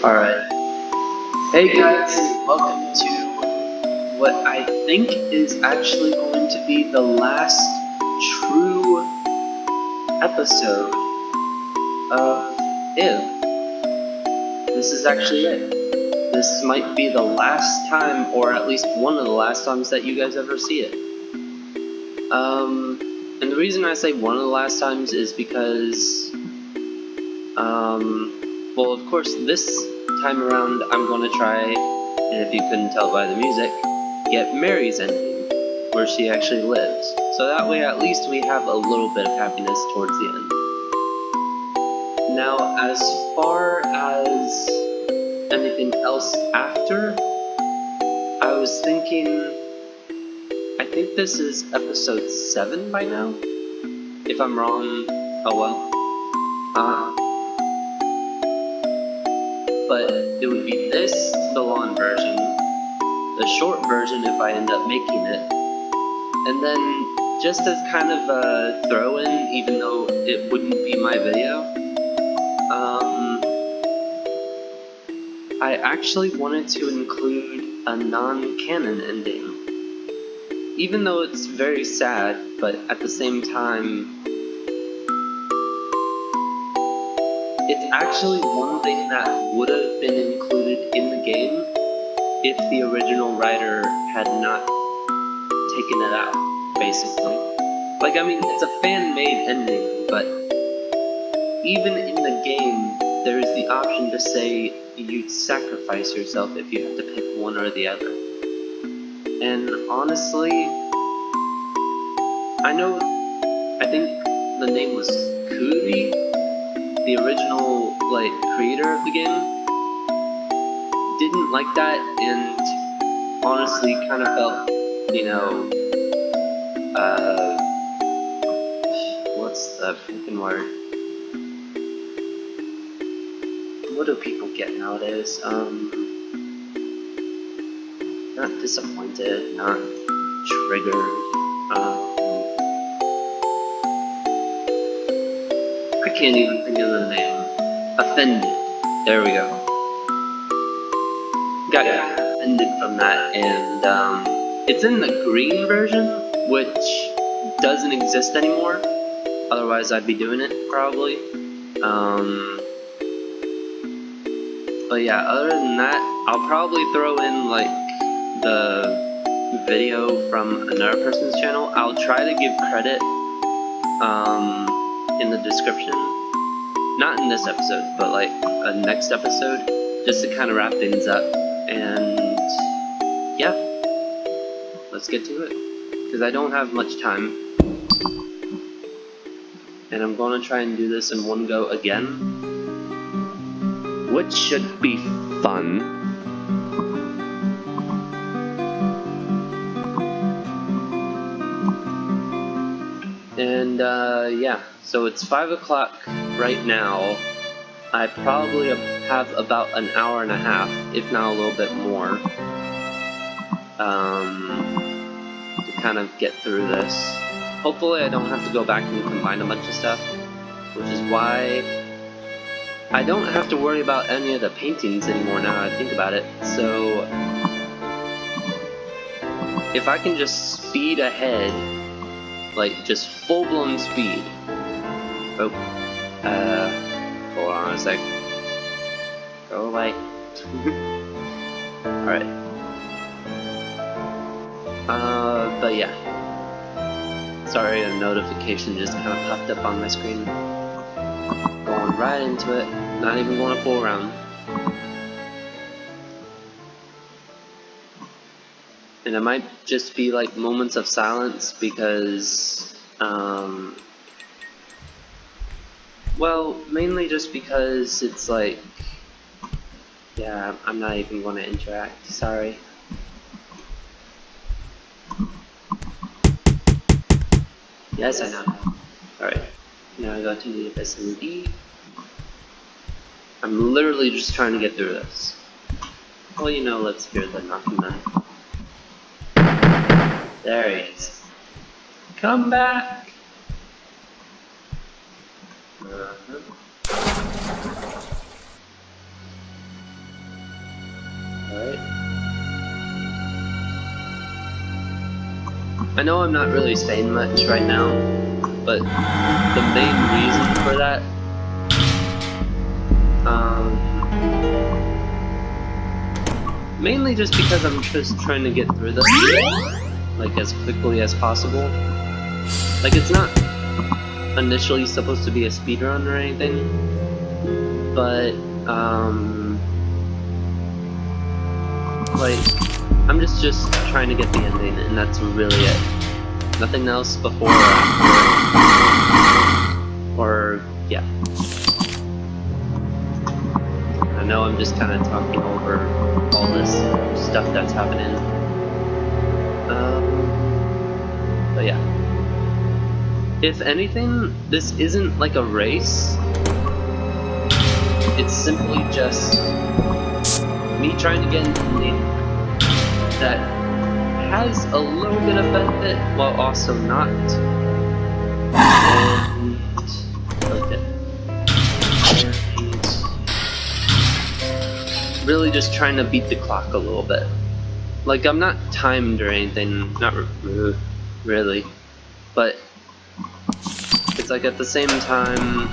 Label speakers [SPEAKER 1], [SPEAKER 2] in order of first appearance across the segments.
[SPEAKER 1] Alright. Hey guys, welcome to what I think is actually going to be the last true episode of Eve. This is actually it. This might be the last time, or at least one of the last times that you guys ever see it. And the reason I say one of the last times is because, well, of course, this time around I'm going to try, and if you couldn't tell by the music, get Mary's ending, where she actually lives. So that way at least we have a little bit of happiness towards the end. Now, as far as anything else after, I was thinking, I think this is episode 7 by now? If I'm wrong, oh well. But it would be this, the long version, the short version if I end up making it, and then just as kind of a throw-in, even though it wouldn't be my video, I actually wanted to include a non-canon ending. Even though it's very sad, but at the same time, it's actually one thing that would have been included in the game if the original writer had not taken it out, basically. Like, I mean, it's a fan-made ending, but even in the game, there is the option to say you'd sacrifice yourself if you have to pick one or the other. And honestly, I think the name was Kuri, the original, creator of the game, didn't like that, and honestly kind of felt, what's the freaking word? What do people get nowadays? Not disappointed, not triggered, I can't even think of the name. Offended. There we go. Got offended from that, and it's in the green version, which doesn't exist anymore. Otherwise, I'd be doing it probably. But yeah, other than that, I'll probably throw in the video from another person's channel. I'll try to give credit in the description. Not in this episode, but a next episode, just to kind of wrap things up. And yeah, let's get to it, because I don't have much time, and I'm going to try and do this in one go again, which should be fun. And yeah, so it's 5 o'clock right now. I probably have about an hour and a half, if not a little bit more, to kind of get through this. Hopefully I don't have to go back and combine a bunch of stuff, which is why I don't have to worry about any of the paintings anymore now that I think about it. So if I can just speed ahead, just full-blown speed. Oh, hold on a sec. Go away. Alright. But yeah. Sorry, a notification just kind of popped up on my screen. Going right into it. Not even going a full round. And it might just be moments of silence because, well, mainly just because it's yeah, I'm not even going to interact, sorry. Yes, I know. Alright, now I got to the vicinity. I'm literally just trying to get through this. Well, let's hear the knocking then. There he is. Come back! I know I'm not really saying much right now, but the main reason for that, mainly just because I'm just trying to get through this, like, as quickly as possible. Like, it's not initially supposed to be a speedrun or anything, but, like, I'm just trying to get the ending, and that's really it. Nothing else before or after. Or, yeah. I know I'm just kind of talking over all this stuff that's happening. But yeah. If anything, this isn't like a race. It's simply just me trying to get into the lead that has a little bit of benefit while also not. And okay. Really just trying to beat the clock a little bit. Like, I'm not timed or anything, not really, but it's like at the same time,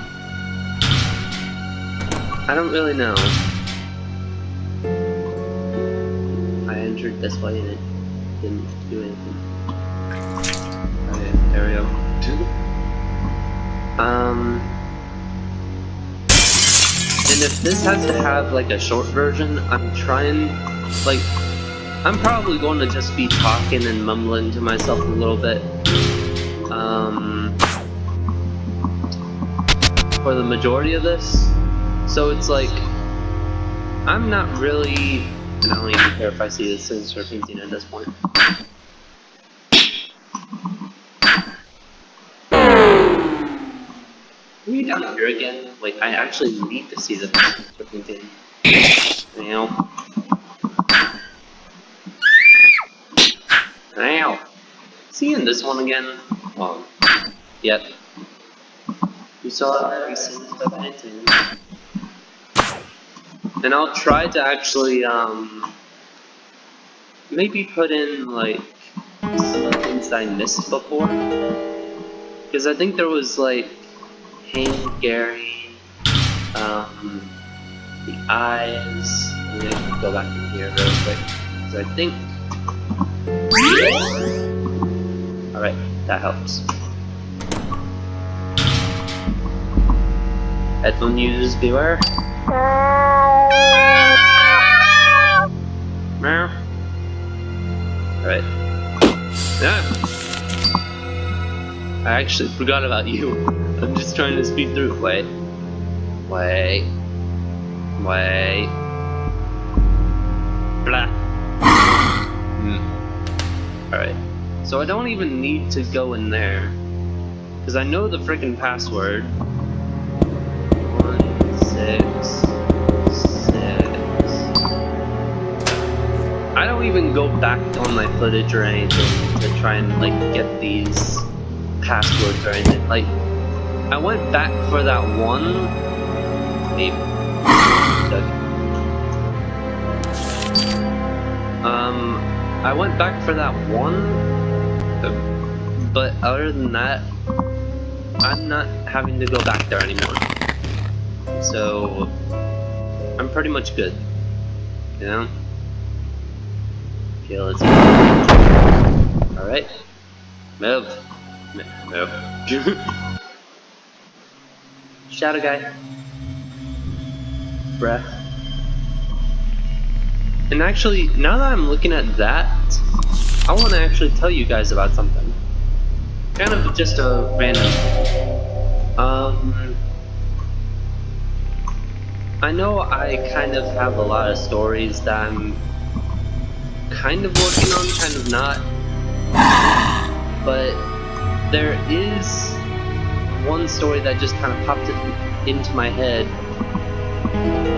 [SPEAKER 1] I don't really know. I entered this way and it didn't do anything. Okay, there we go. And if this has to have like a short version, I'm probably going to just be talking and mumbling to myself a little bit. For the majority of this. So it's like, I'm not really, and I don't even care if I see this in serpentine at this point. Are you down here again? Wait, I actually need to see the serpentine. Ow. Ow. Seeing this one again? Oh. Yep. You saw that recent stuff anything. And I'll try to actually, maybe put in, like, some of the things that I missed before. Because I think there was, like, Hank, Gary, the eyes. I'm gonna go back in here real quick. Because I think... Alright, that helps. Headphone users beware. Meow. Alright. Yeah. I actually forgot about you. I'm just trying to speed through. Wait. Blah. Alright. So I don't even need to go in there. Because I know the freaking password. 166. I don't even go back on my footage or anything to try and like get these passwords or anything. Like, I went back for that one. Maybe. I went back for that one. But other than that, I'm not having to go back there anymore. So, I'm pretty much good, you know? Okay, let's go. Alright. Move. Shadow guy. Bruh. And actually, now that I'm looking at that, I want to actually tell you guys about something. Kind of just a random thing. I know I kind of have a lot of stories that I'm kind of working on, kind of not. But there is one story that just kind of popped into my head.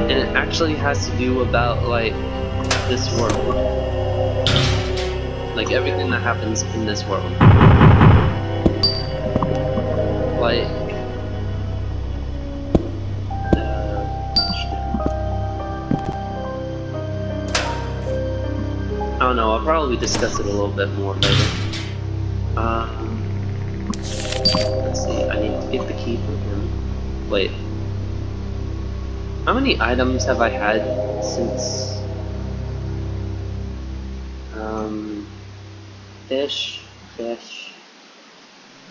[SPEAKER 1] And it actually has to do about, like, this world. Like, everything that happens in this world. Like... I don't know, I'll probably discuss it a little bit more later. Let's see, I need to get the key from him. Wait. How many items have I had since... fish,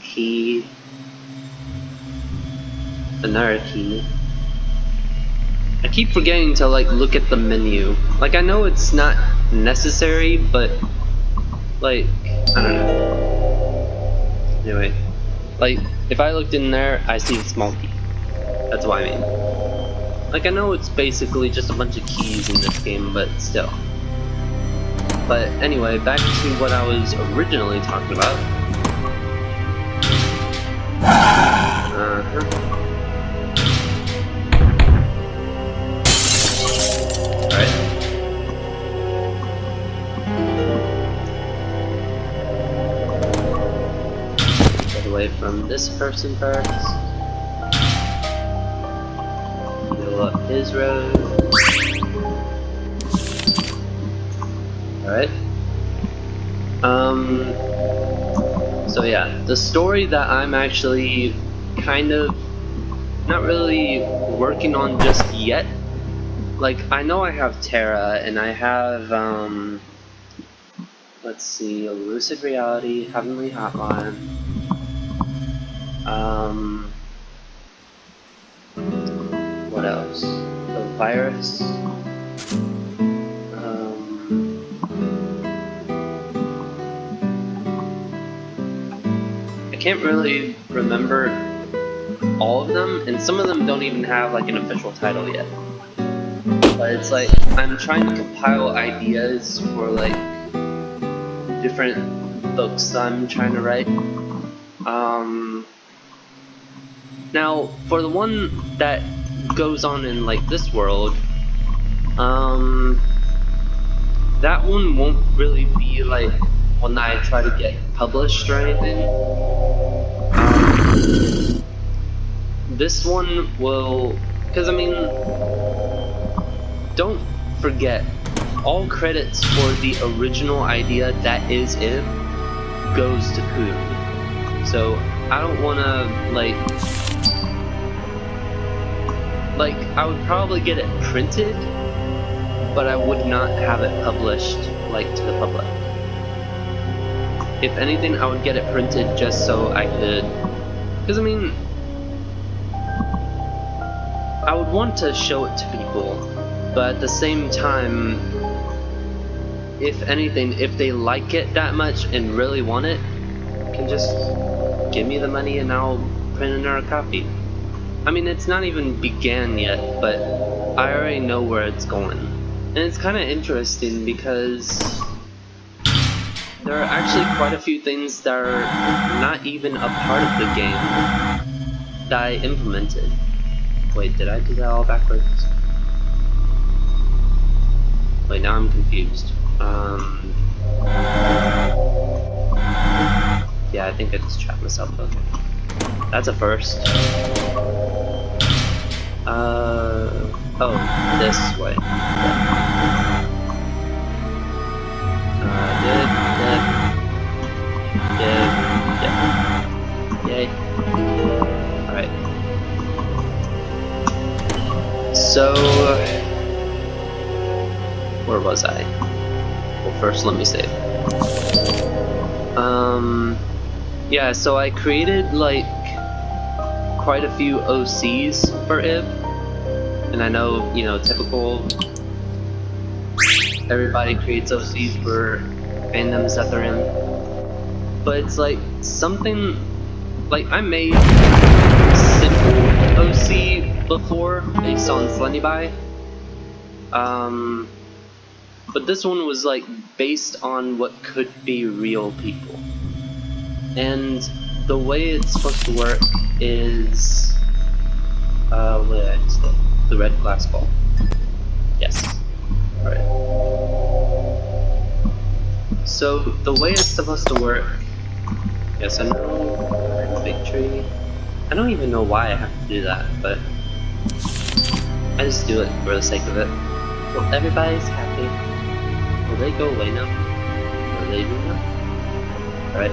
[SPEAKER 1] key, another key. I keep forgetting to like look at the menu. Like I know it's not necessary, but like, I don't know. Anyway, like if I looked in there, I see a small key. That's what I mean. Like I know it's basically just a bunch of keys in this game, but still. But anyway, back to what I was originally talking about. Alright. Get away from this person first. Go up his road. Alright. So yeah, the story that I'm actually kind of not really working on just yet. Like, I know I have Terra, and I have, let's see, a Lucid Reality, Heavenly Hotline, what else? The Virus, I can't really remember all of them, and some of them don't even have like an official title yet. But it's like I'm trying to compile ideas for like different books I'm trying to write. Now for the one that goes on in like this world, that one won't really be like one that I try to get published or anything. This one will, because I mean, don't forget, all credits for the original idea that is it goes to Pooh. So I don't want to like I would probably get it printed, but I would not have it published like to the public. If anything, I would get it printed just so I could, because I mean, I would want to show it to people, but at the same time, if anything, if they like it that much and really want it, you can just give me the money and I'll print another copy. I mean, it's not even began yet, but I already know where it's going. And it's kind of interesting because there are actually quite a few things that are not even a part of the game that I implemented. Wait, did I do that all backwards? Wait, now I'm confused. Yeah, I think I just trapped myself. Okay. That's a first. Oh, this way. Yay. Alright. So, where was I? Well, first let me save. Yeah, so I created like quite a few OCs for Ib, and I know, you know, typical, everybody creates OCs for fandoms that they're in, but it's like something, like I made simple OC before based on Slendyby, but this one was like based on what could be real people. And the way it's supposed to work is, what did I just say? The red glass ball. Yes. Alright. So, the way it's supposed to work, yes, I know, big tree. I don't even know why I have to do that, but I just do it for the sake of it. Well, everybody's happy. Will they go away now? Or they do now? Alright.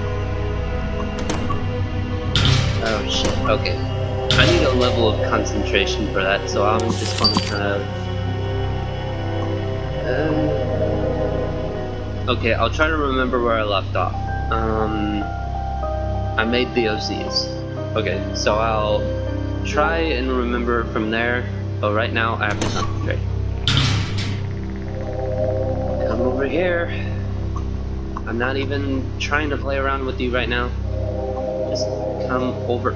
[SPEAKER 1] Oh shit, okay. I need a level of concentration for that, so I'm just gonna kind of... okay, I'll try to remember where I left off. I made the OCs. Okay, so I'll try and remember from there, but right now I have to concentrate. Come over here. I'm not even trying to play around with you right now. Just come over.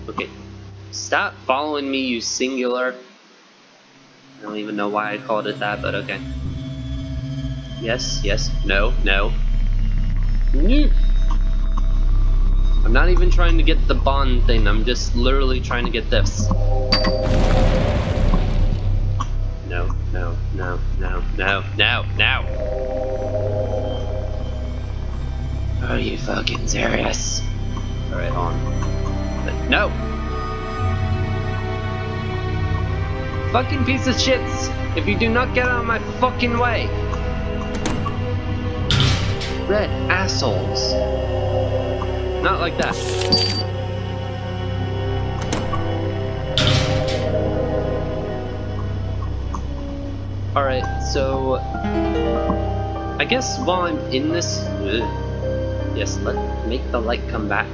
[SPEAKER 1] Okay. Stop following me, you singular. I don't even know why I called it that, but okay. Yes, yes, no, no. I'm not even trying to get the bond thing, I'm just literally trying to get this. No, no, no, no, no, no, no! Are you fucking serious? Alright, on. But no! Fucking piece of shits! If you do not get out of my fucking way! Red assholes. Not like that. Alright, so... I guess while I'm in this... yes, make the light come back.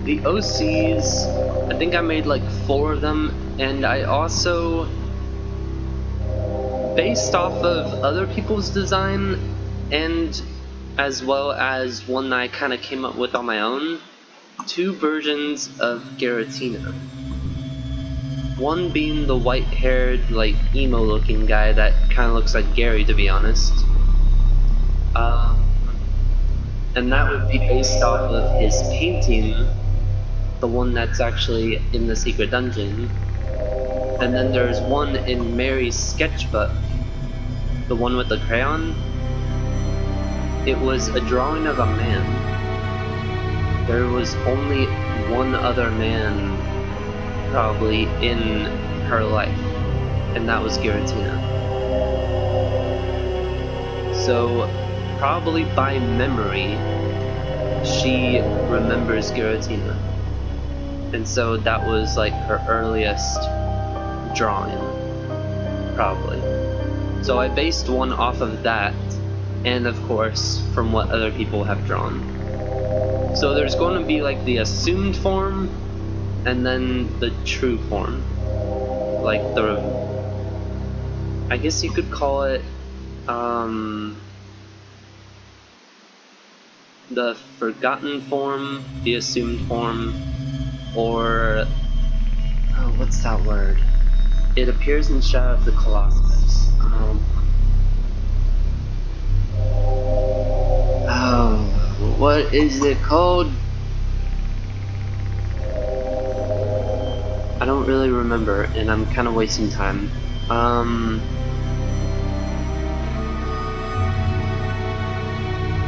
[SPEAKER 1] The OCs... I think I made like 4 of them, and I also... based off of other people's design, and as well as one that I kind of came up with on my own, 2 versions of Giratina. One being the white-haired, like, emo-looking guy that kind of looks like Gary, to be honest. And that would be based off of his painting, the one that's actually in the secret dungeon. And then there's one in Mary's sketchbook, the one with the crayon. It was a drawing of a man. There was only one other man probably in her life, and that was Giratina. So probably by memory she remembers Giratina, and so that was like her earliest drawing, probably. So I based one off of that, and of course from what other people have drawn. So there's going to be like the assumed form and then the true form, like the, I guess you could call it the forgotten form, the assumed form, or oh, what's that word? It appears in Shadow of the Colossus. What is it called? I don't really remember, and I'm kind of wasting time.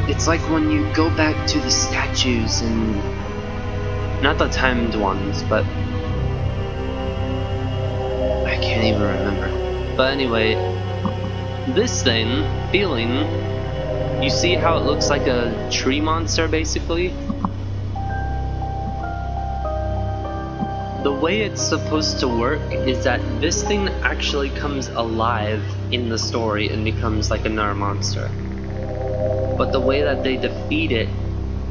[SPEAKER 1] It's like when you go back to the statues and... not the timed ones, but... I can't even remember. But anyway, this thing, feeling, you see how it looks like a tree monster, basically? The way it's supposed to work is that this thing actually comes alive in the story and becomes like another monster. But the way that they defeat it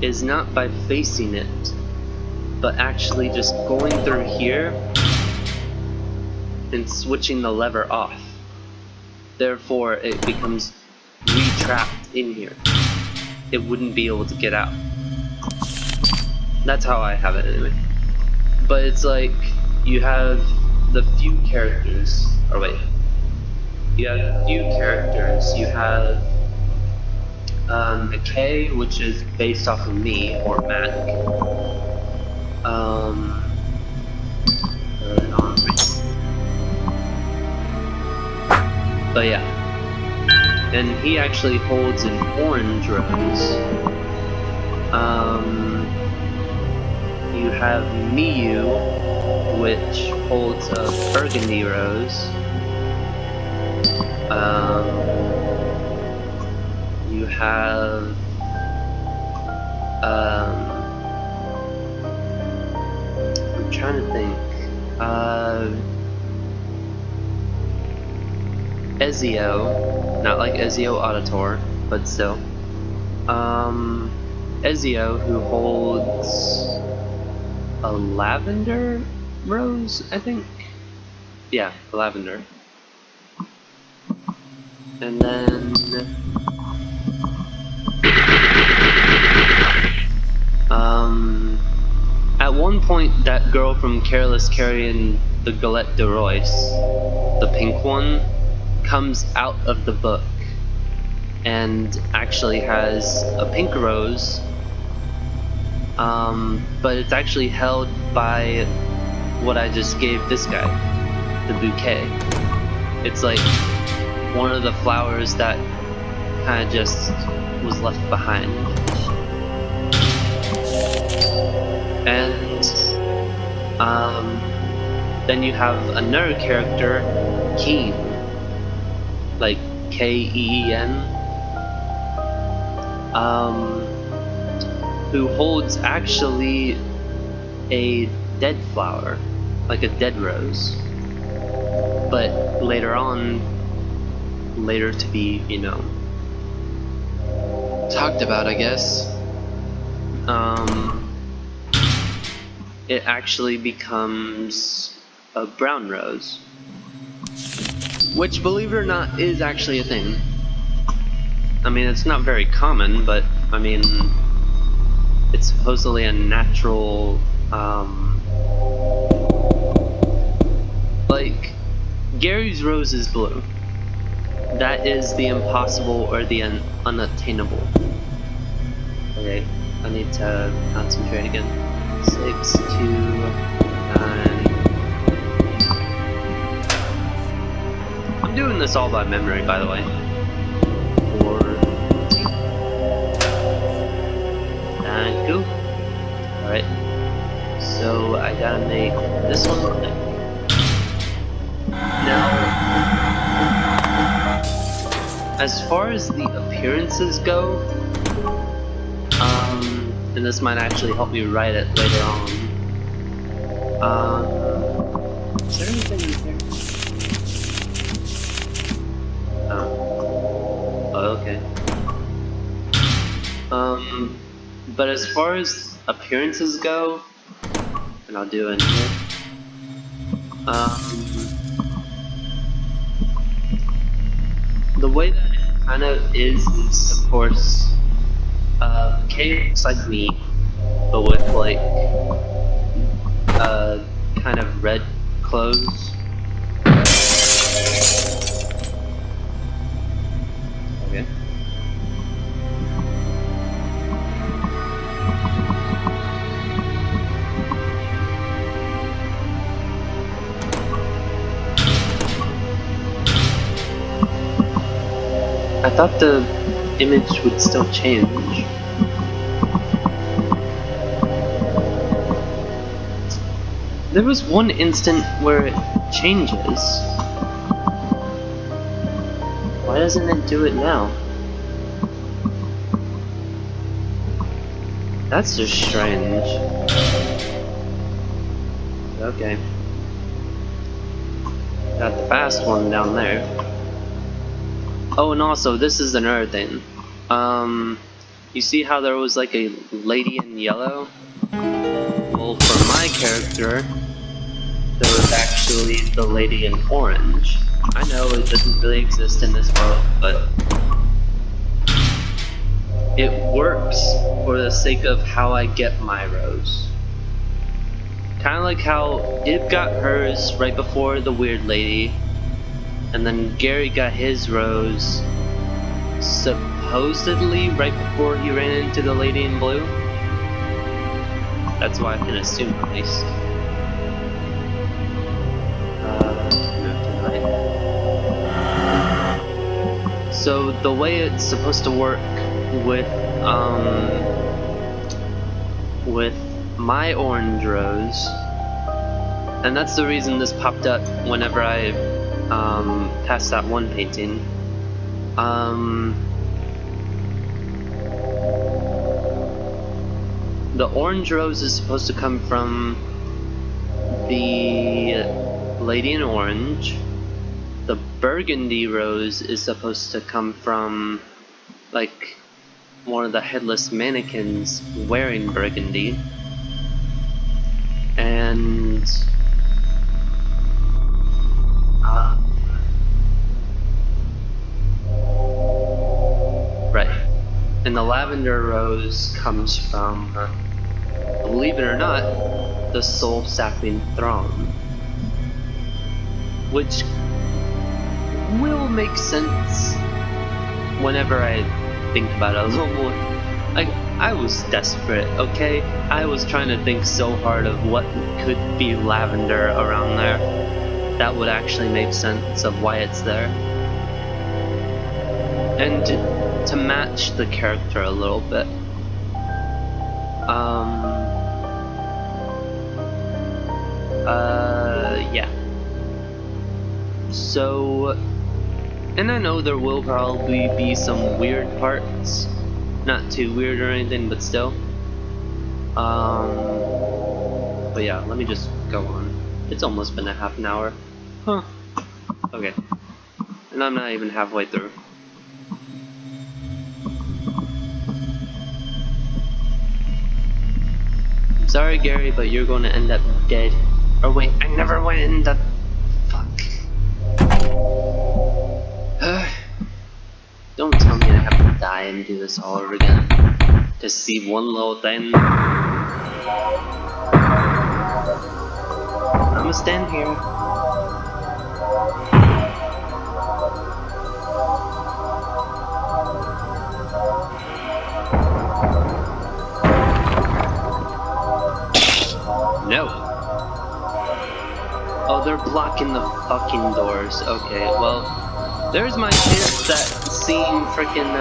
[SPEAKER 1] is not by facing it, but actually just going through here and switching the lever off. Therefore, it becomes re-trapped in here. It wouldn't be able to get out. That's how I have it anyway. But it's like, you have the few characters, or wait, you have few characters, you have McKay, which is based off of me, or Mac, but yeah, and he actually holds an orange rose. You have Miyu, which holds a burgundy rose. You have I'm trying to think. Ezio, not like Ezio Auditor, but still. Ezio, who holds a lavender rose, I think? Yeah, a lavender. And then... at one point, that girl from Careless Carrion, the Galette de Royce, the pink one, comes out of the book and actually has a pink rose, but it's actually held by what I just gave this guy, the bouquet. It's like one of the flowers that kind of just was left behind. And then you have another character, Keen, like Keen, who holds actually a dead flower, like a dead rose, but later to be, you know, talked about, I guess. It actually becomes a brown rose, which, believe it or not, is actually a thing. I mean, it's not very common, but I mean, it's supposedly a natural, like, Gary's rose is blue. That is the impossible or the unattainable. Okay, I need to concentrate again. 6, 2, 9. I'm doing this all by memory, by the way. 4. And cool. Alright. So I gotta make this one. Now, as far as the appearances go, and this might actually help me write it later on. Is there anything in here? Oh, okay. But as far as appearances go, and I'll do it in here. The way that it kind of is of course, Kay looks like me, but with like, kind of red clothes. Okay. I thought the image would still change. There was one instant where it changes. Why doesn't it do it now? That's just strange. Okay. Got the fast one down there. Oh, and also, this is another thing. You see how there was like a lady in yellow? Well, for my character, there was actually the lady in orange. I know it doesn't really exist in this world, but it works for the sake of how I get my rose. Kind of like how Ib got hers right before the weird lady, and then Gary got his rose supposedly right before he ran into the lady in blue. That's why I can assume, at least. So the way it's supposed to work with my orange rose, and that's the reason this popped up whenever I passed that one painting. the orange rose is supposed to come from the lady in orange. The burgundy rose is supposed to come from, like, one of the headless mannequins wearing burgundy. And right. And the lavender rose comes from, believe it or not, the soul-sapping throne. Which will make sense whenever I think about it a little more. Like, I was desperate, okay? I was trying to think so hard of what could be lavender around there that would actually make sense of why it's there. And to match the character a little bit. Yeah. So, and I know there will probably be some weird parts. Not too weird or anything, but still. But yeah, let me just go on. It's almost been a half an hour. Huh. Okay. And I'm not even halfway through. I'm sorry, Gary, but you're going to end up dead. Or wait, I never went in the... Fuck. Don't tell me I have to die and do this all over again. To see one little thing. I'ma stand here. No. Oh, they're blocking the fucking doors. Okay, well, there's my chance that seeing frickin'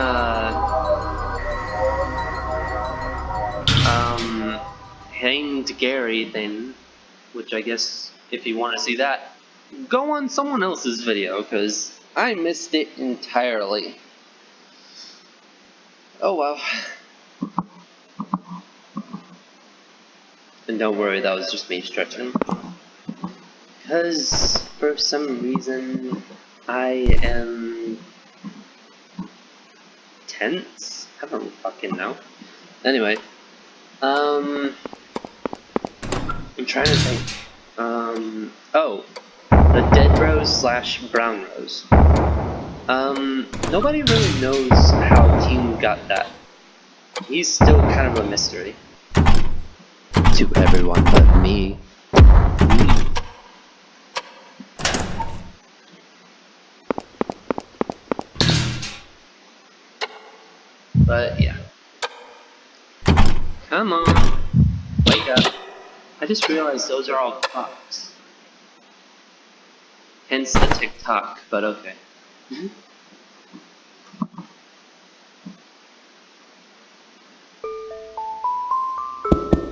[SPEAKER 1] hanged Gary thing, which I guess if you want to see that, go on someone else's video, because I missed it entirely. Oh well. And don't worry, that was just me stretching. Because for some reason I am tense? I don't fucking know. Anyway, I'm trying to think. Oh, the dead rose slash brown rose. Nobody really knows how Team got that. He's still kind of a mystery. To everyone but me. But yeah. Come on. Wake up. I just realized those are all clocks. Hence the tick-tock, but okay.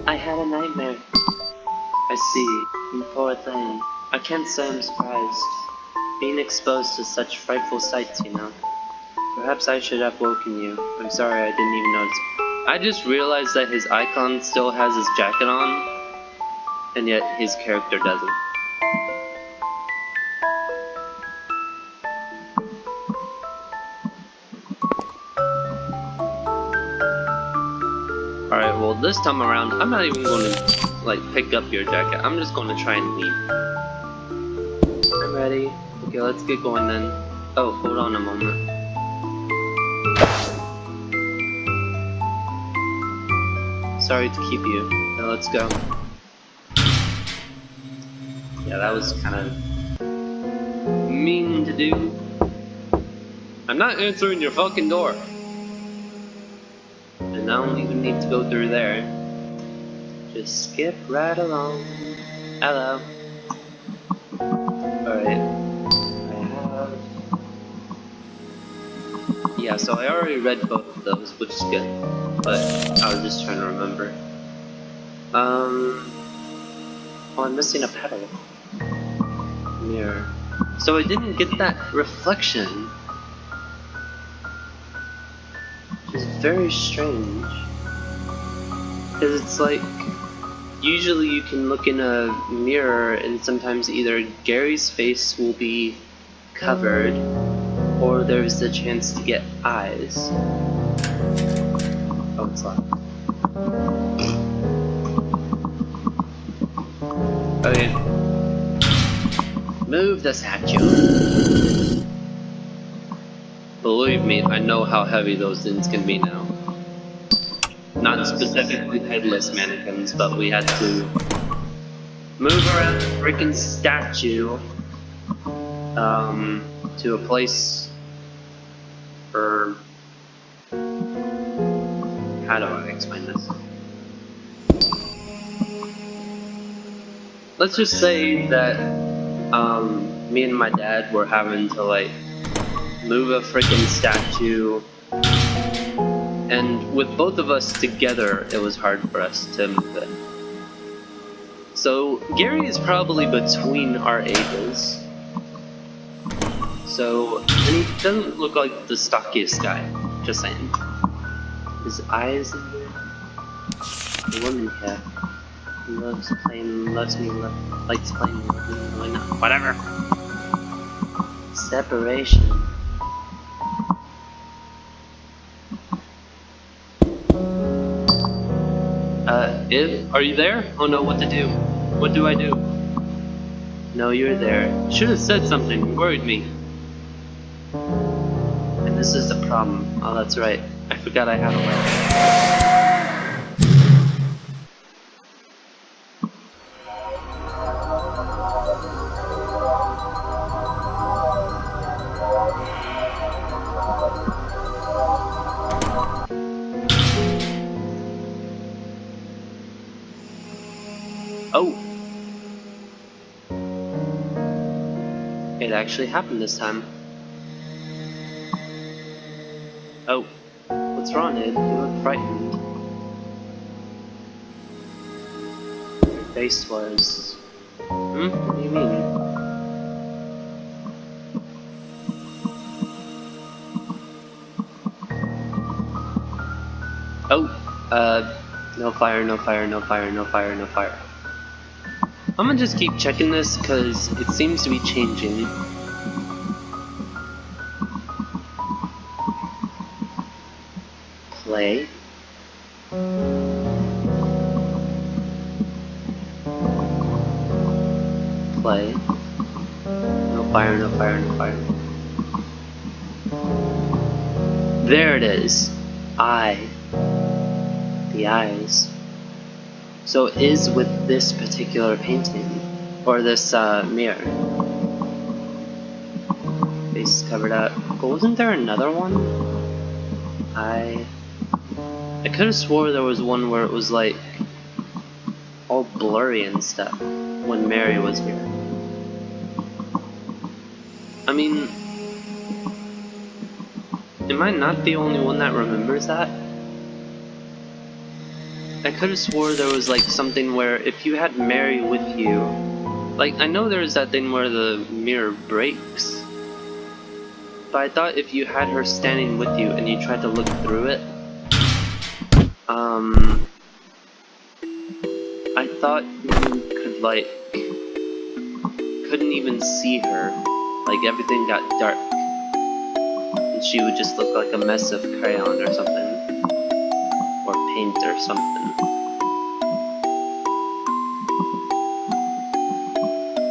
[SPEAKER 1] I had a nightmare. I see. Poor thing. I can't say I'm surprised. Being exposed to such frightful sights, you know. Perhaps I should have woken you. I'm sorry, I didn't even notice. I just realized that his icon still has his jacket on, and yet his character doesn't. Alright, well this time around, I'm not even going to, like, pick up your jacket. I'm just going to try and leave. I'm ready. Okay, let's get going then. Oh, hold on a moment. Sorry to keep you. Now let's go. Yeah, that was kind of mean to do. I'm not answering your fucking door. And I don't even need to go through there. Just skip right along. Hello. Alright. Yeah, so I already read both of those, which is good. But I was just trying to remember. Oh, I'm missing a petal. Mirror. So I didn't get that reflection. Which is very strange. Because it's like, usually you can look in a mirror and sometimes either Gary's face will be covered or there's the chance to get eyes. Oh, it's locked. Okay. Move the statue. Believe me, I know how heavy those things can be now. Not specifically headless mannequins, but we had to move around the freaking statue to a place for... How do I explain this? Let's just say that me and my dad were having to like move a freaking statue, and with both of us together it was hard for us to move it. So Gary is probably between our ages, so, and he doesn't look like the stockiest guy, just saying. His eyes in there. The woman cat. He loves playing, likes playing with me, why not? Whatever. Separation. Are you there? Oh no, what to do? What do I do? No, you're there. Should have said something, you worried me. And this is the problem. Oh, that's right. I forgot I had a Oh! It actually happened this time. Oh. What's wrong, Ed? You look frightened. Your face was... What do you mean? Oh! No fire, no fire, no fire, no fire, no fire. I'm gonna just keep checking this because it seems to be changing. Play. Play. No fire, no fire, no fire. There it is. Eye. The eyes. So it is with this particular painting, or this mirror. Face covered up. But wasn't there another one? I could have swore there was one where it was like all blurry and stuff when Mary was here. I mean, am I not the only one that remembers that? I could have swore there was like something where if you had Mary with you, like I know there's that thing where the mirror breaks, but I thought if you had her standing with you and you tried to look through it, I thought you could like, couldn't even see her, like everything got dark, and she would just look like a mess of crayon or something, or paint or something.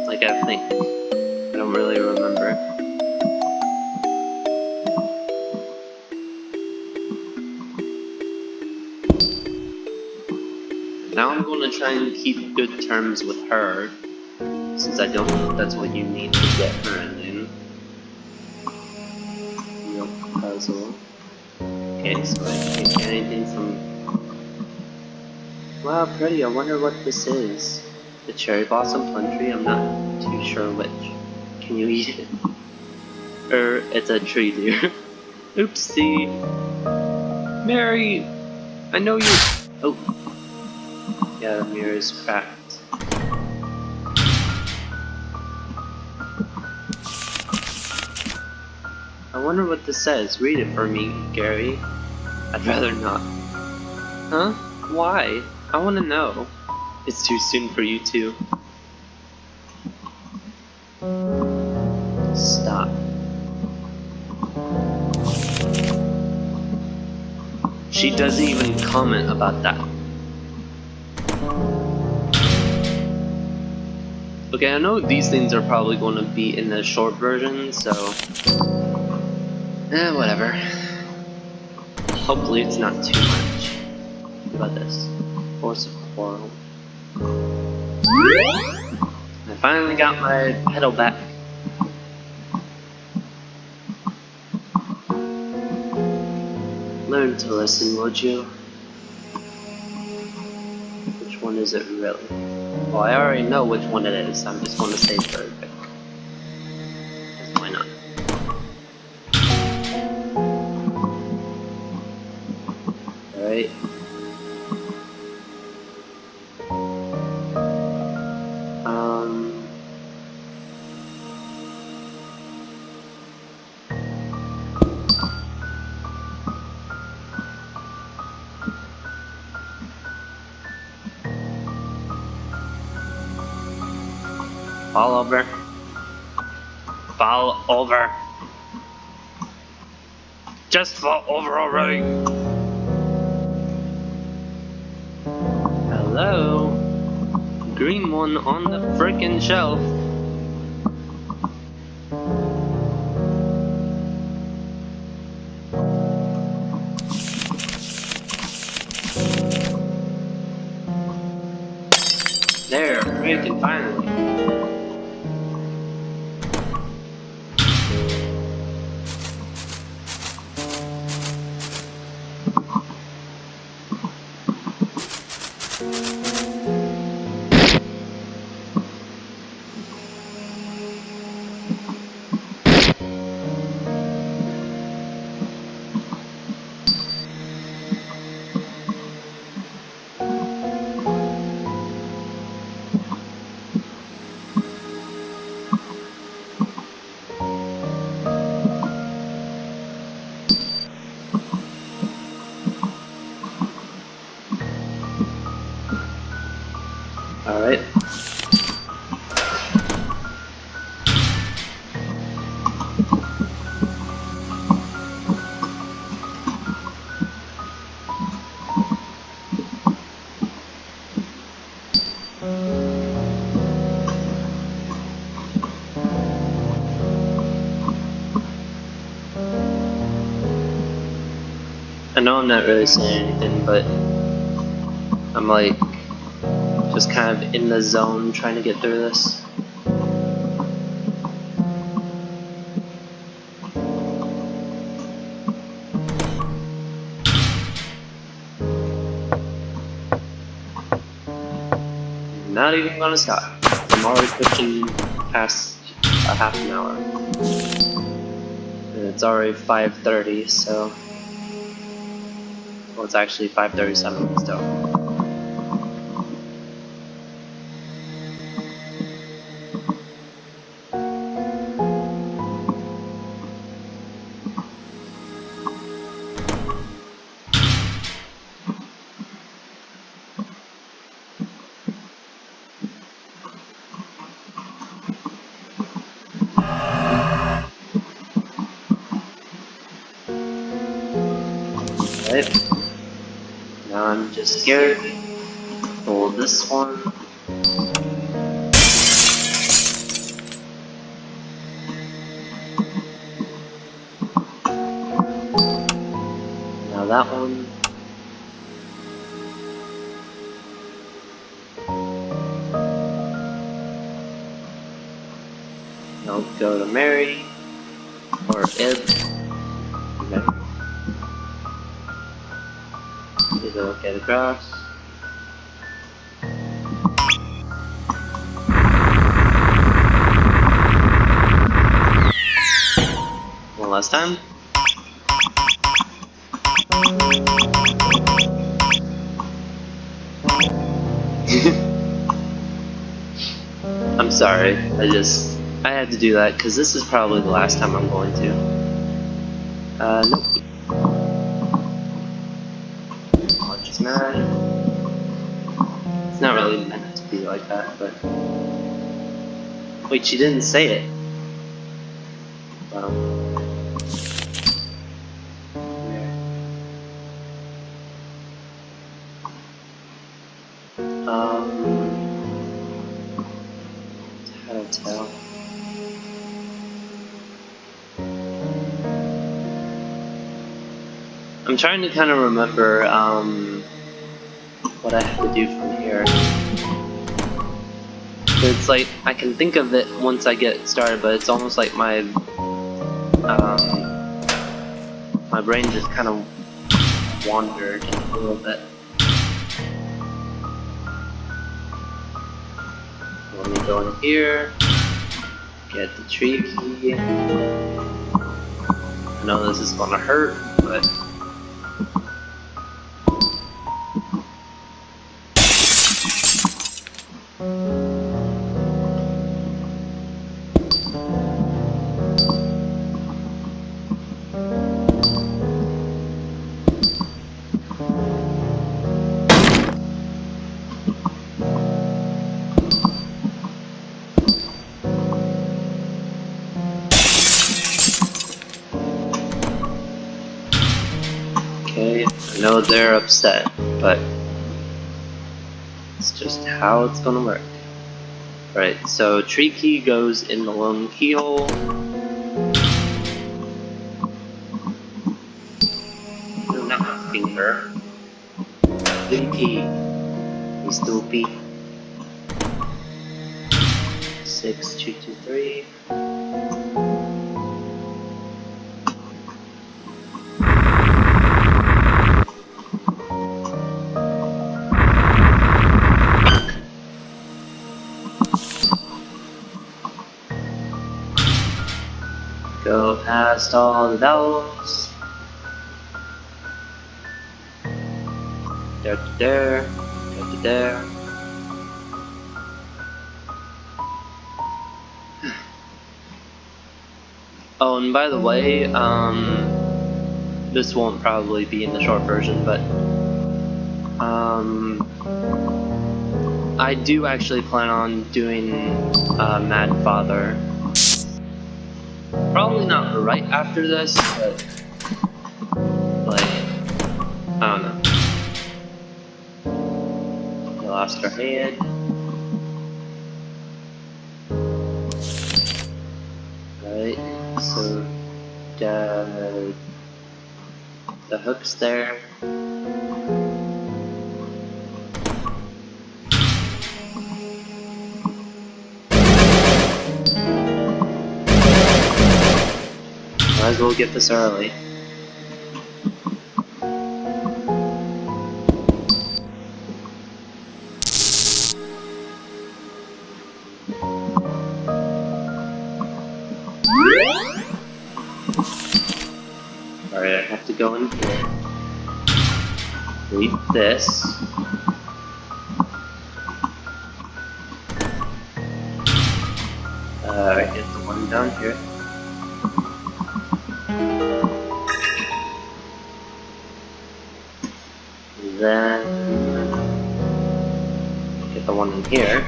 [SPEAKER 1] Like I think. I don't really remember. Now I'm going to try and keep good terms with her, since I don't think that's what you need to get her in. Milk puzzle. Okay, so I can't get anything from... Wow, pretty, I wonder what this is. The cherry blossom plum tree? I'm not too sure which. Can you eat it? It's a tree, dear. Oopsie. Mary! I know you... Oh. Yeah, the mirror is cracked. I wonder what this says. Read it for me, Gary. I'd rather not. Huh? Why? I want to know. It's too soon for you too. Stop. She doesn't even comment about that. Okay, I know these things are probably going to be in the short version, so... whatever. Hopefully it's not too much. What about this? Force of Quarrel. I finally got my pedal back. Learn to listen, would you? Which one is it really? Well, I already know which one it is. I'm just going to say perfect. Because why not? Alright. Fall over. Fall over. Just fall over already. Hello? Green one on the frickin' shelf. There, frickin' finally. Alright. I know I'm not really saying anything, but I'm like just kind of in the zone trying to get through this. Not even gonna stop. I'm already pushing past a half an hour. And it's already 5:30, so... Well, it's actually 5:37 still. Right. Now I'm just scared. Pull this one. Now that one. Now go to Mary or Ib. Okay. Take a look at across. One last time. I'm sorry, I had to do that because this is probably the last time I'm going to. Nope. I'll just mad. It's not really meant to be like that, but... Wait, she didn't say it. Wow. How to tell? I'm trying to kind of remember, what I have to do from here. It's like, I can think of it once I get started, but it's almost like my brain just kind of wandered a little bit. Let me go in here, get the tree key. I know this is gonna hurt, but... Okay, I know they're upset, but it's just how it's gonna work. Alright, so tree key goes in the lone keyhole. No, not my finger. Tree key. You stupid. 6223. Go past all the bells. There to there, there to there. Oh, and by the way, this won't probably be in the short version, but I do actually plan on doing Mad Father. Probably not right after this, but like, I don't know. We lost our head. Right, so the hook's there. Might as well get this early. Alright, I have to go in here. Read this. Get the one down here. Then get the one in here.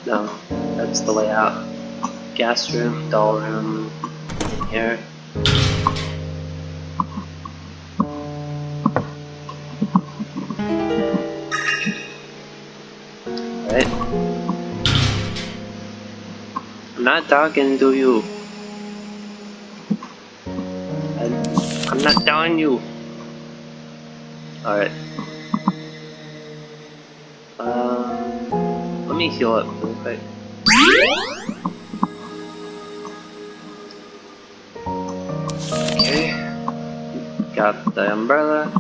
[SPEAKER 1] No, that's the way out. Gas room, doll room, in here. Right. I'm not talking to you. I'm not telling you. Alright. Let me heal up real quick. Okay. Got the umbrella.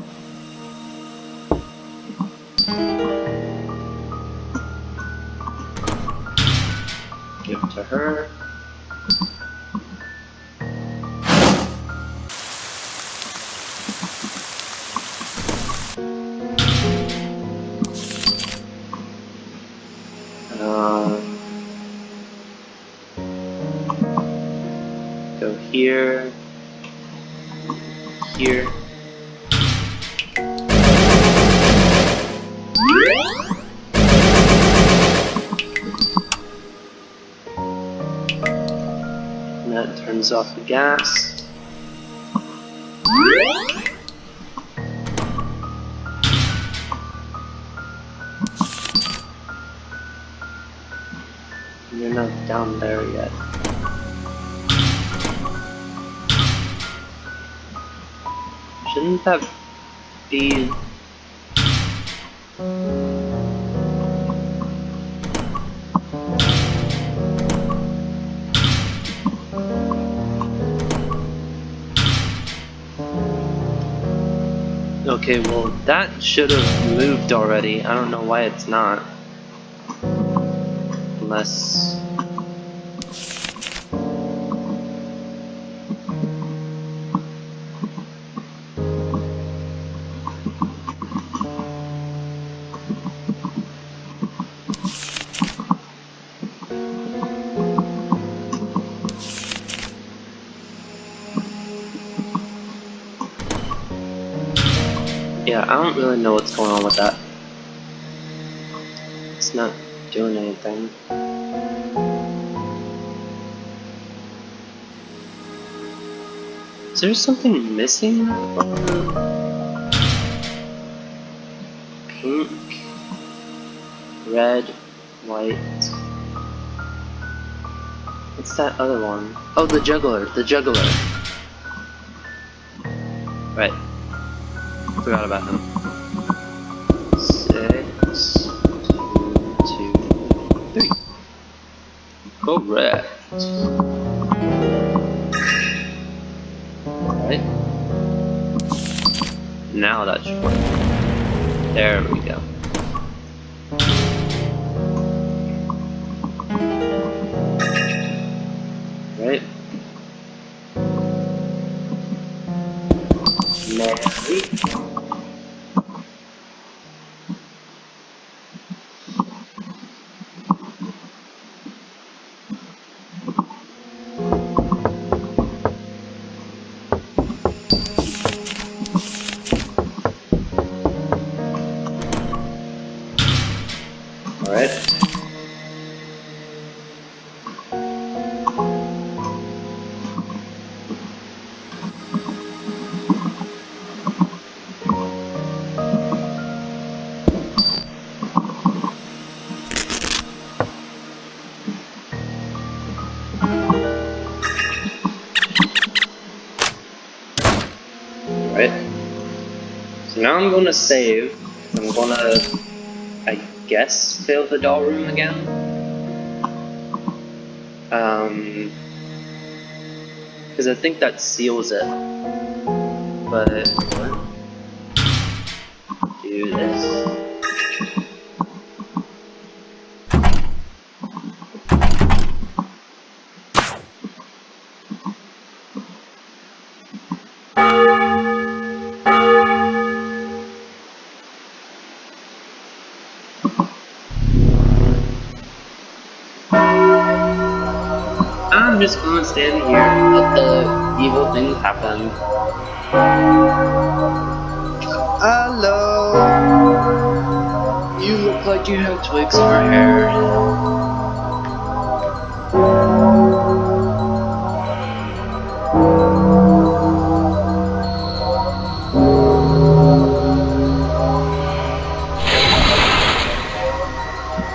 [SPEAKER 1] Give to her. Go here, here. And that turns off the gas. And you're not down there yet. Shouldn't that be... Okay, well, that should have moved already. I don't know why it's not. Unless... Yeah, I don't really know what's going on with that. It's not doing anything. Is there something missing? Pink, red, white. What's that other one? Oh, the juggler, the juggler. Right. Forgot about him. 6, 2, 2, 3. Correct. Right. Now that should work. There we go. Right. Mary. Alright. Alright. So now I'm gonna save. I'm gonna, I guess, fill the doll room again. Because I think that seals it. But do this. I'm just gonna stand here and let the evil things happen. Hello! You look like you have twigs in your hair.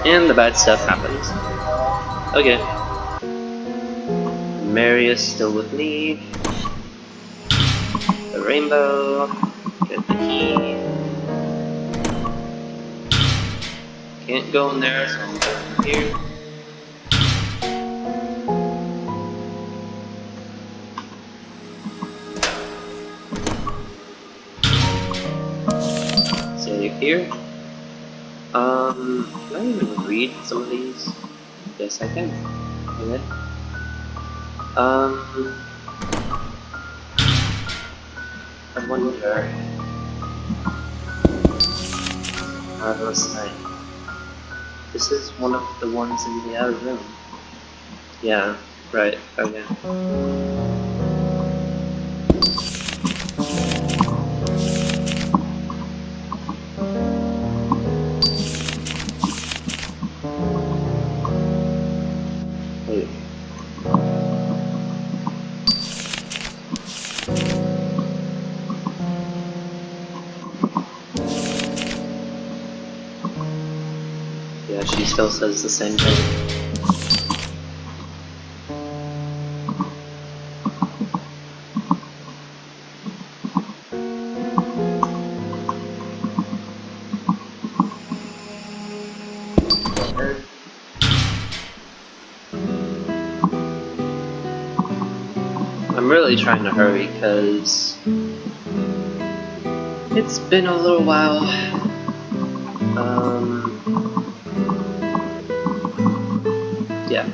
[SPEAKER 1] And the bad stuff happens. Okay. Mary is still with me. The rainbow. Get the key. Can't go in there, so I'm going here. Save here. Can I even read some of these? Yes, I can. Okay. I wonder. Marvelous night. This is one of the ones in the other room. Yeah, right, okay. Wait. Yeah, she still says the same thing. I'm really trying to hurry because it's been a little while. Yeah.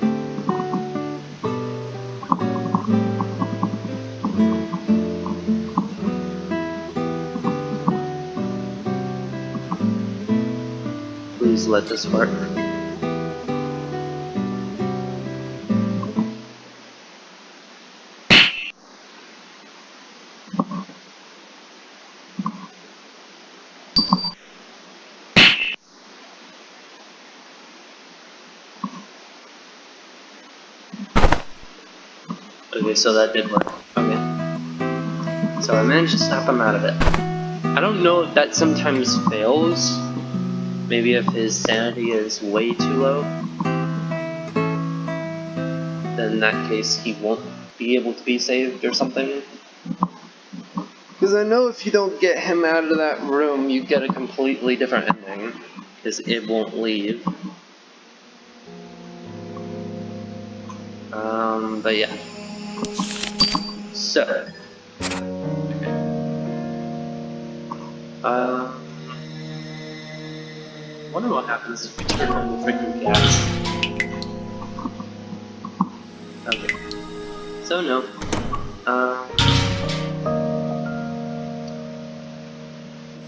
[SPEAKER 1] Please let this work. Okay, so that did work. Okay. So I managed to snap him out of it. I don't know if that sometimes fails. Maybe if his sanity is way too low. Then in that case he won't be able to be saved or something. Because I know if you don't get him out of that room, you get a completely different ending. Because it won't leave. But yeah. So. Wonder what happens if we turn on the freaking gas. Okay. So no.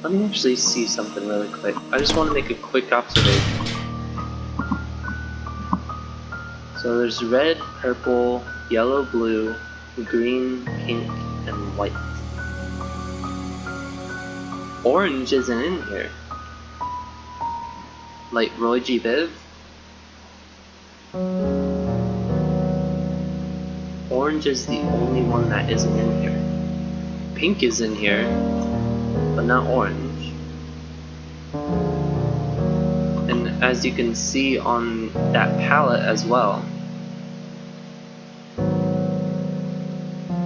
[SPEAKER 1] Let me actually see something really quick. I just want to make a quick observation. So there's red, purple, yellow, blue, green, pink, and white. Orange isn't in here. Like Roy G. Biv? Orange is the only one that isn't in here. Pink is in here, but not orange. And as you can see on that palette as well,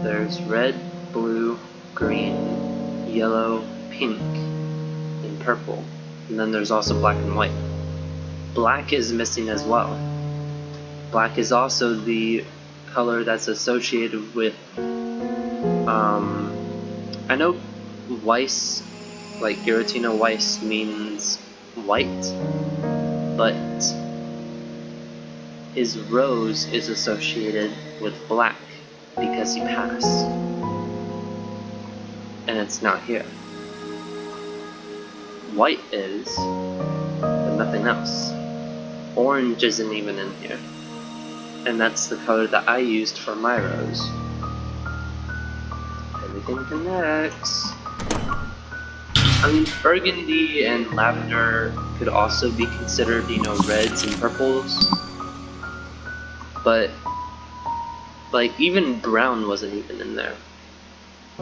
[SPEAKER 1] there's red, blue, green, yellow, pink, and purple. And then there's also black and white. Black is missing as well. Black is also the color that's associated with, I know Weiss, like Giratina Weiss means white, but his rose is associated with black because he passed. And it's not here. White is, but nothing else. Orange isn't even in here. And that's the color that I used for my rose. Everything connects. I mean, burgundy and lavender could also be considered, you know, reds and purples. But, like, even brown wasn't even in there.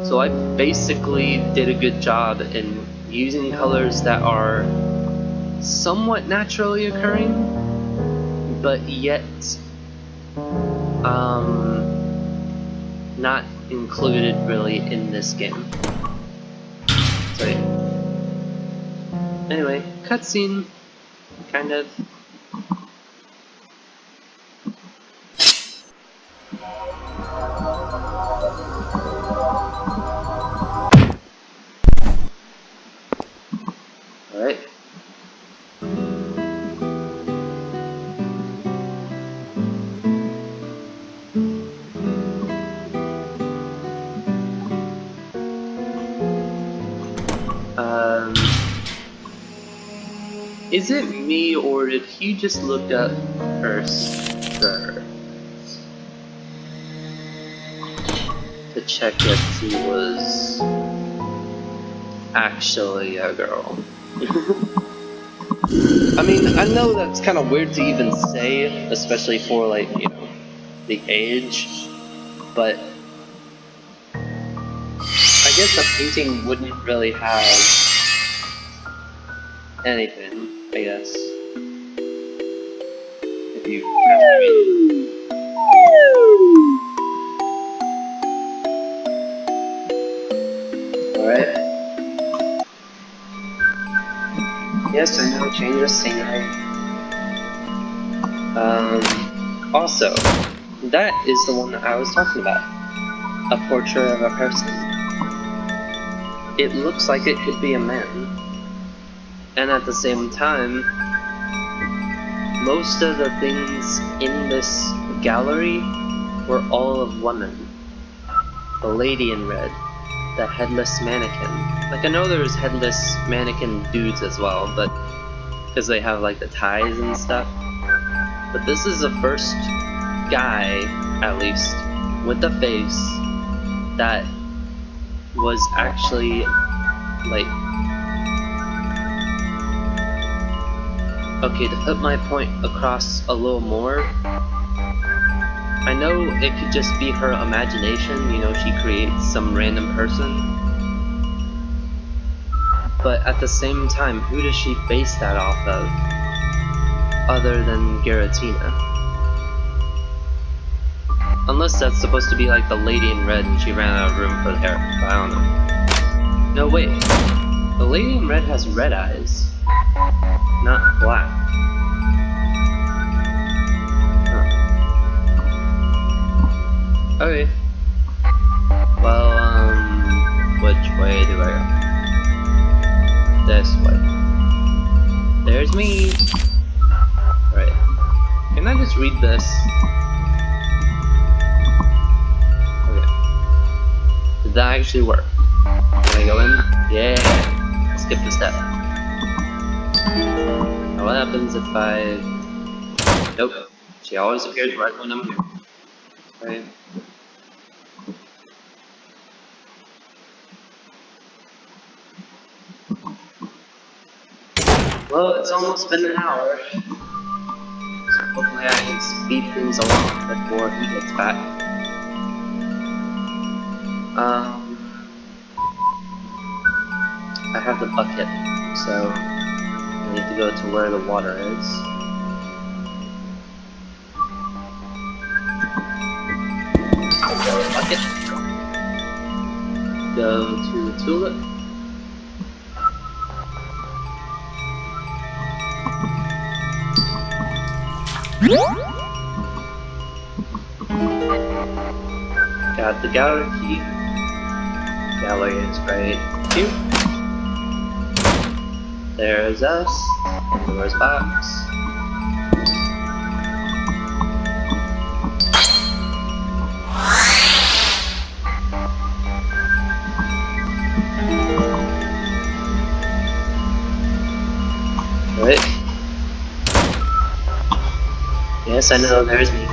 [SPEAKER 1] So I basically did a good job in using colors that are somewhat naturally occurring, but yet not included really in this game. So yeah. Anyway, cutscene, kind of. Alright. Is it me, or did he just look at her skirt to check if she was actually a girl? I mean, I know that's kind of weird to even say, especially for, like, you know, the age, but I guess a painting wouldn't really have anything, I guess, if you catch what I mean. Alright. Yes, I know, change the scenery. Also, that is the one that I was talking about. A portrait of a person. It looks like it could be a man. And at the same time, most of the things in this gallery were all of women. The lady in red, the headless mannequin. Like, I know there's headless mannequin dudes as well, but because they have like the ties and stuff. But this is the first guy, at least, with a face that was actually like, okay, to put my point across a little more, I know it could just be her imagination, you know, she creates some random person, but at the same time, who does she base that off of, other than Giratina? Unless that's supposed to be like the lady in red and she ran out of room for the hair, but I don't know. No, wait, the lady in red has red eyes, not black. Okay. Well, which way do I go? This way. There's me! Alright. Can I just read this? Okay. Did that actually work? Can I go in? Yeah! Skip the step. Now what happens if I... Nope. She always appears right when I'm here. Right. Well, it's almost been an hour, so hopefully I can speed things along before he gets back. I have the bucket, so I need to go to where the water is. Bucket. Go to the tulip. Got the gallery key. Gallery is right here. There's us. Pandora's box. Right. Yes, I know, there's me.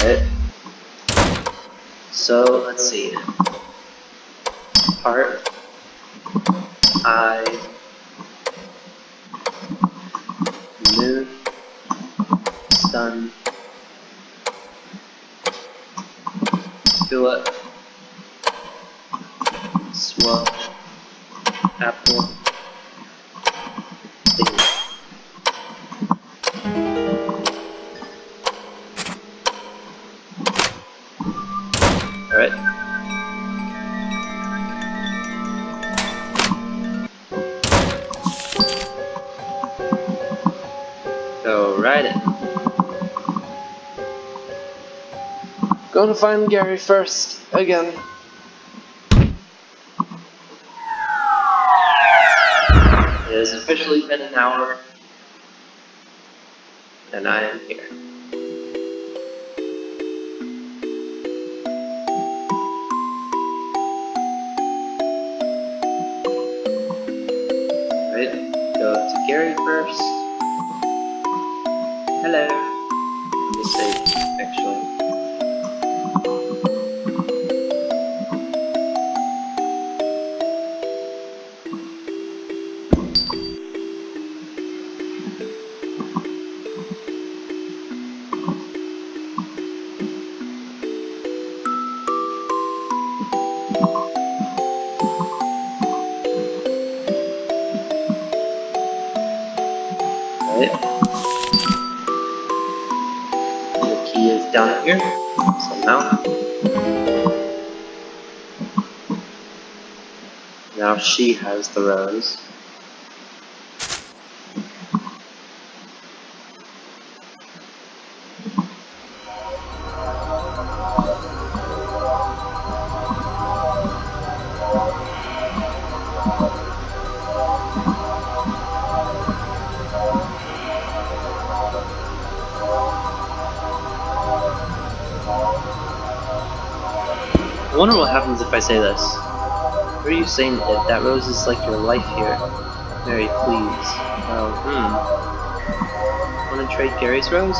[SPEAKER 1] Right. So, let's see. Heart. Eye. Moon. Sun. Tulip. Swell. Apple. Thing. Alright. Go right in. Going to find Gary first, again. It has officially been an hour, and I am here. Right, go to Gary first. Hello. Mistake, actually. Right. And the key is down here, somehow. Now she has the rose. I wonder what happens if I say this. What are you saying, Ed? That rose is like your life here. Mary, please. Wanna trade Gary's rose?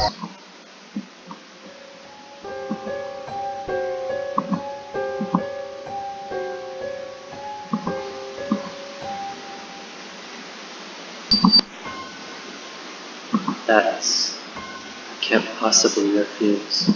[SPEAKER 1] That's... can't possibly refuse.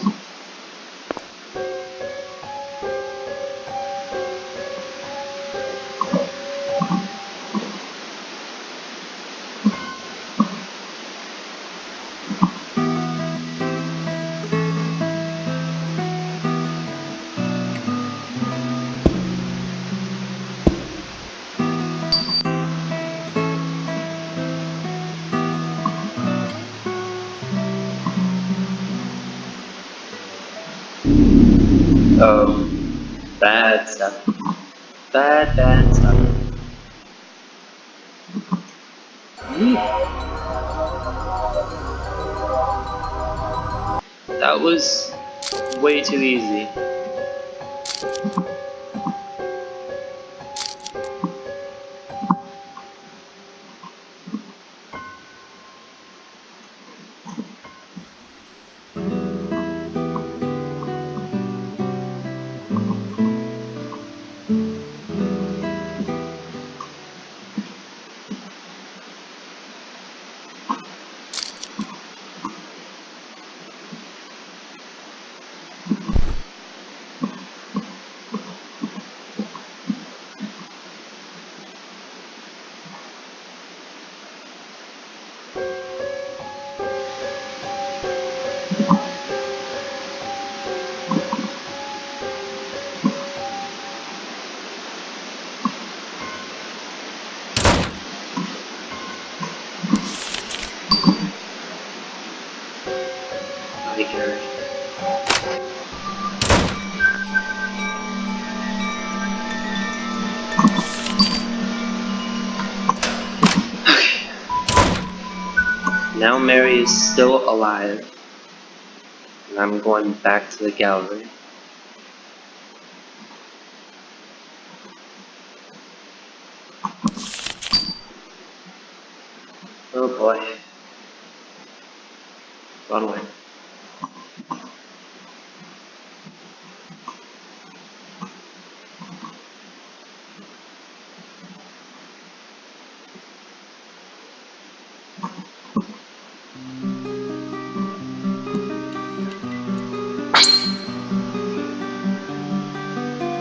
[SPEAKER 1] Oh, bad stuff. Bad stuff. That was way too easy. I cared. Now Mary is still alive, and I'm going back to the gallery. Oh boy. Wrong way.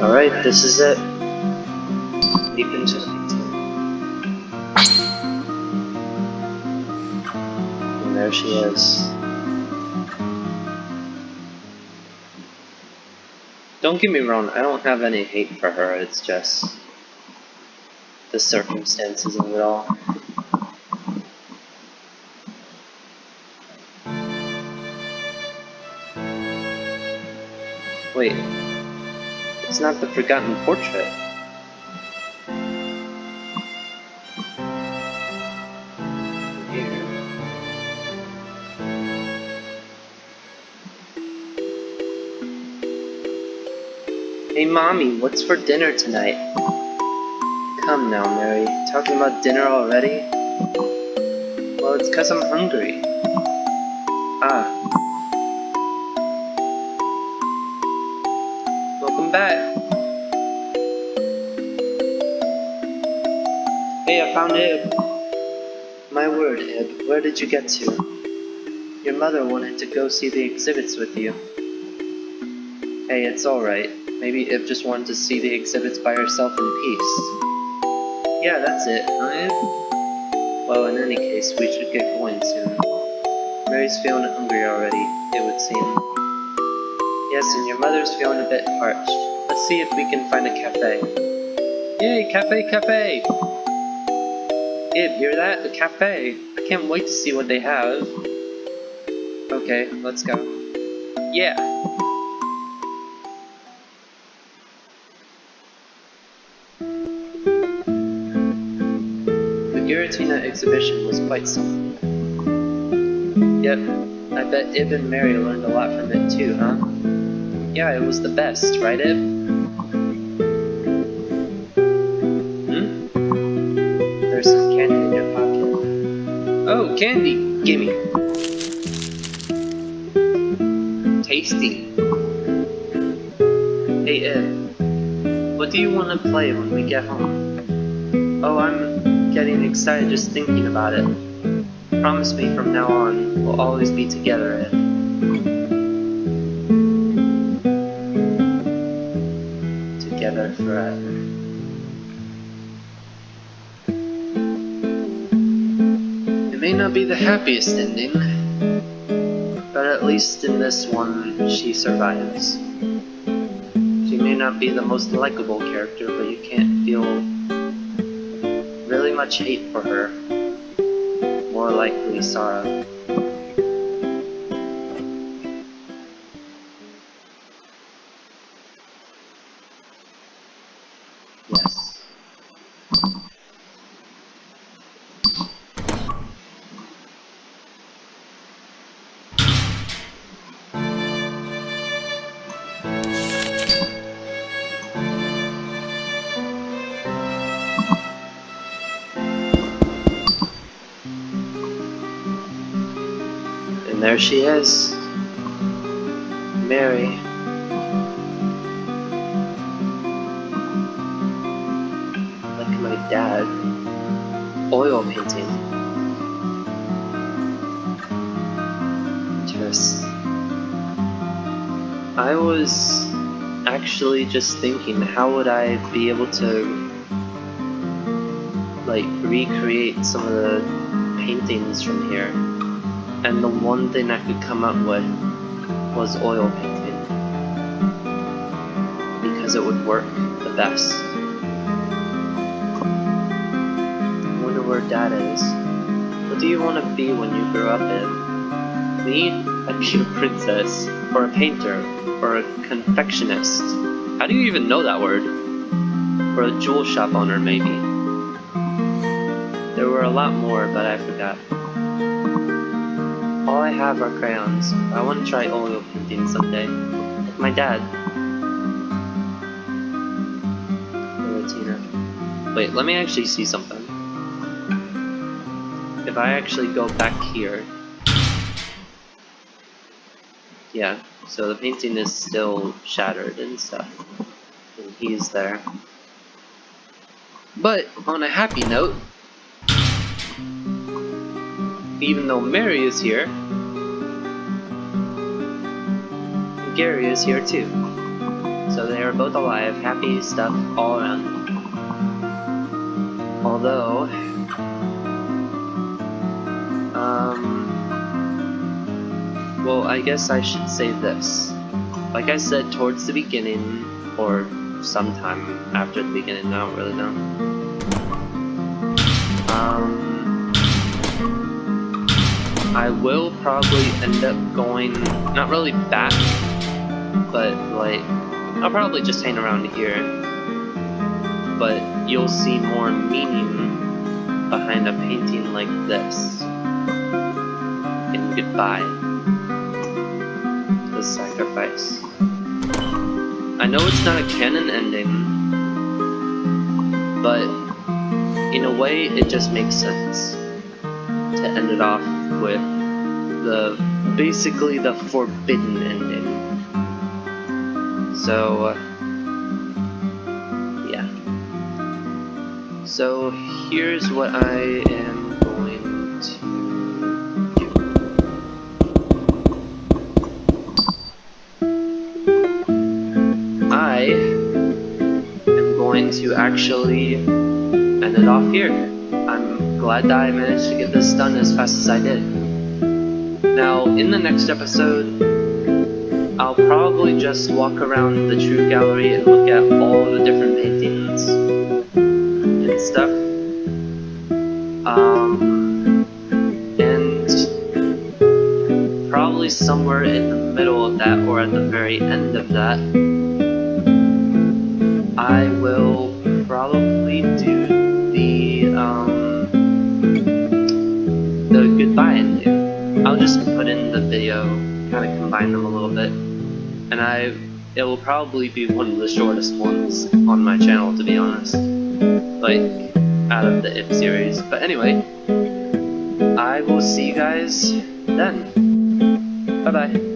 [SPEAKER 1] Alright, this is it. Deep into the detail. And there she is. Don't get me wrong, I don't have any hate for her, it's just the circumstances of it all. Wait, it's not the forgotten portrait. Here. Hey mommy, what's for dinner tonight? Come now, Mary, talking about dinner already? Well, it's 'cause I'm hungry. Ah, welcome back. Hey, I found Ib. My word, Ib, where did you get to? Your mother wanted to go see the exhibits with you. Hey, it's alright. Maybe Ib just wanted to see the exhibits by herself in peace. Yeah, that's it, huh, Ib? Well, in any case, we should get going soon. Mary's feeling hungry already, it would seem. Yes, and your mother's feeling a bit parched. Let's see if we can find a cafe. Yay, cafe, cafe! Ib, hear that? A cafe! I can't wait to see what they have. Okay, let's go. Yeah! The Giratina exhibition was quite something. Yep, I bet Ib and Mary learned a lot from it too, huh? Yeah, it was the best, right, Ib? There's some candy in your pocket. Oh, candy! Gimme! Tasty! Hey, Ib, what do you want to play when we get home? Oh, I'm getting excited just thinking about it. Promise me from now on, we'll always be together, Ib. Together forever. It may not be the happiest ending, but at least in this one, she survives. She may not be the most likable character, but you can't feel really much hate for her. More likely sorrow. Yes. And there she is, Mary. Like my dad. Oil painting. Interesting. I was actually just thinking, how would I be able to like recreate some of the paintings from here? And the one thing I could come up with was oil painting, because it would work the best. I wonder where Dad is. What do you want to be when you grow up, in? Me? I'd be a princess, or a painter, or a confectionist. How do you even know that word? Or a jewel shop owner, maybe. There were a lot more, but I forgot. All I have are crayons. I want to try oil painting someday. Like my dad. Giratina. Wait, let me actually see something. If I actually go back here... Yeah, so the painting is still shattered and stuff. And he's there. But, on a happy note, even though Mary is here, Gary is here too. So they are both alive, happy stuff all around. Although, well, I guess I should say this. Like I said towards the beginning, or sometime after the beginning, I don't really know. I will probably end up going, not really back, but like, I'll probably just hang around here. But you'll see more meaning behind a painting like this. In Goodbye. The Sacrifice. I know it's not a canon ending, but in a way it just makes sense to end it off with basically the forbidden ending. So, yeah. So here's what I am going to do. I am going to actually end it off here. I'm glad that I managed to get this done as fast as I did. Now, in the next episode, I'll probably just walk around the True Gallery and look at all the different paintings and stuff. And probably somewhere in the middle of that, or at the very end of that, I will probably do the goodbye ending. I'll just put in the video, kind of combine them a little bit, and it will probably be one of the shortest ones on my channel, to be honest, like out of the If series. But anyway, I will see you guys then. Bye bye.